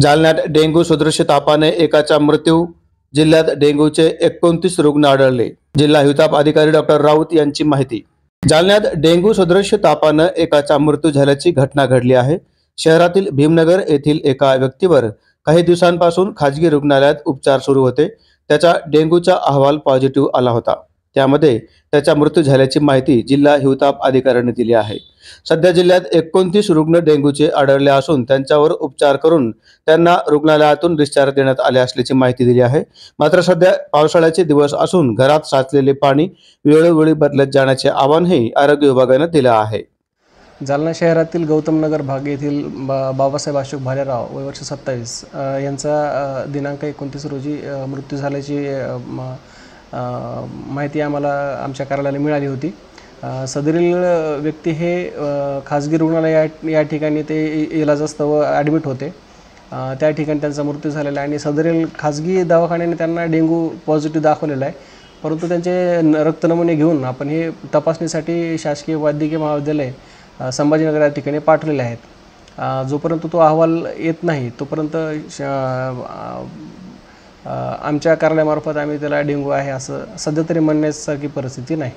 जालन्यात डेंग्यू सदृश तापाने एकाचा मृत्यू. जिल्ह्यात डेंग्यूचे 29 रुग्ण आढळले. जिल्हा हिवताप अधिकारी डॉक्टर राऊत यांची माहिती. जालन्यात डेंग्यू सदृश तापाने एकाचा मृत्यू झाल्याची घटना घडली आहे. शहरातील भीमनगर येथील एका व्यक्तीवर काही दिवसांपासून खाजगी रुग्णालयात उपचार सुरू होते. त्याचा डेंग्यूचा अहवाल पॉझिटिव्ह आला होता. त्यामध्ये त्याचा मृत्यू झाल्याची माहिती जिल्हा हिवताप अधिकाऱ्यांनी दिली आहे. सध्या जिल्ह्यात 29 रुग्ण डेंग्यूचे आढळले असून त्यांच्यावर उपचार करून त्यांना रुग्णालयातून डिस्चार्ज देण्यात आले असल्याची माहिती दिली आहे. मात्र सध्या पावसाळ्याचे दिवस असून घरात साचलेले पाणी वेळोवेळी बदलत जाण्याचे आवाहनही आरोग्य विभागाने दिले आहे. जालना शहरातील गौतम नगर भाग येथील बाबासाहेब अशोक भालेराव वय वर्ष 27 यांचा दिनांक 29 रोजी मृत्यू झाल्याची माहिती आम्हाला आमच्या कार्यालयाला मिळाली होती. सदरील व्यक्ती हे खाजगी रुग्णालय या ठिकाणी ते इलाजास्तव ॲडमिट होते. त्या ठिकाणी त्यांचा मृत्यू झालेला आहे आणि सदरील खाजगी दवाखान्याने त्यांना डेंग्यू पॉझिटिव्ह दाखवलेला आहे. परंतु त्यांचे रक्त नमुने घेऊन आपण हे तपासणीसाठी शासकीय वैद्यकीय महाविद्यालय संभाजीनगर या ठिकाणी पाठवलेले आहेत. जोपर्यंत तो अहवाल येत नाही तोपर्यंत आमच्या कार्यालयामार्फत आम्ही त्याला डेंग्यू आहे असं सध्या तरी म्हणण्यासारखी परिस्थिती नाही.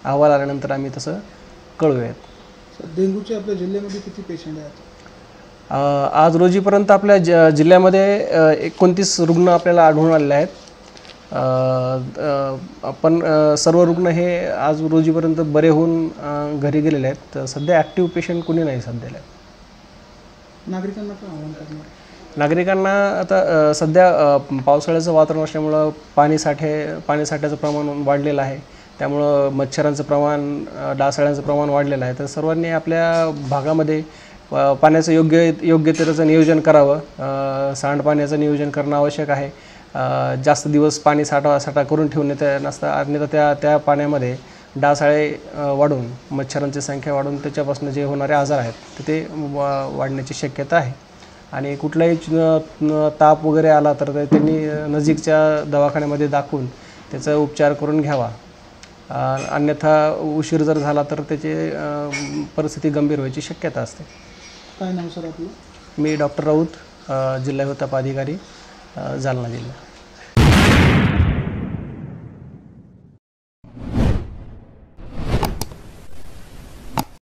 अहवाल आल्यानंतर आम्ही तसं कळवूयात. डेंग्यूचे आपल्या जिल्ह्यामध्ये किती पेशंट आहेत? आज रोजीपर्यंत आपल्या जिल्ह्यामध्ये 29 रुग्ण आपल्याला आढळून आलेले आहेत. पण सर्व रुग्ण हे आज रोजीपर्यंत बरे होऊन घरी गेलेले आहेत. सध्या ॲक्टिव्ह पेशंट कोणी नाही सध्याला. नागरिकांना काय आवाहन करणार? नागरिकांना आता सध्या पावसाळ्याचं वातावरण असल्यामुळं पाणीसाठ्याचं प्रमाण वाढलेलं आहे. त्यामुळं मच्छरांचं प्रमाण, डासाळ्यांचं प्रमाण वाढलेलं आहे. तर सर्वांनी आपल्या भागामध्ये पाण्याचं योग्यतेचं नियोजन करावं. सांडपाण्याचं नियोजन करणं आवश्यक आहे. जास्त दिवस पाणी साठा करून ठेवणे नसता, अन्यथा त्या पाण्यामध्ये डासाळे वाढून मच्छरांची संख्या वाढून त्याच्यापासून जे होणारे आजार आहेत ते वाढण्याची शक्यता आहे. आणि कुठलाही ताप वगैरे आला तर त्यांनी नजीकच्या दवाखान्यामध्ये दाखवून त्याचा उपचार करून घ्यावा. अन्यथा उशीर जर झाला तर त्याची परिस्थिती गंभीर व्हायची शक्यता असते. काय नाव सर आपलं? मी डॉक्टर राऊत, जिल्हा हिवताप अधिकारी, जालना जिल्हा.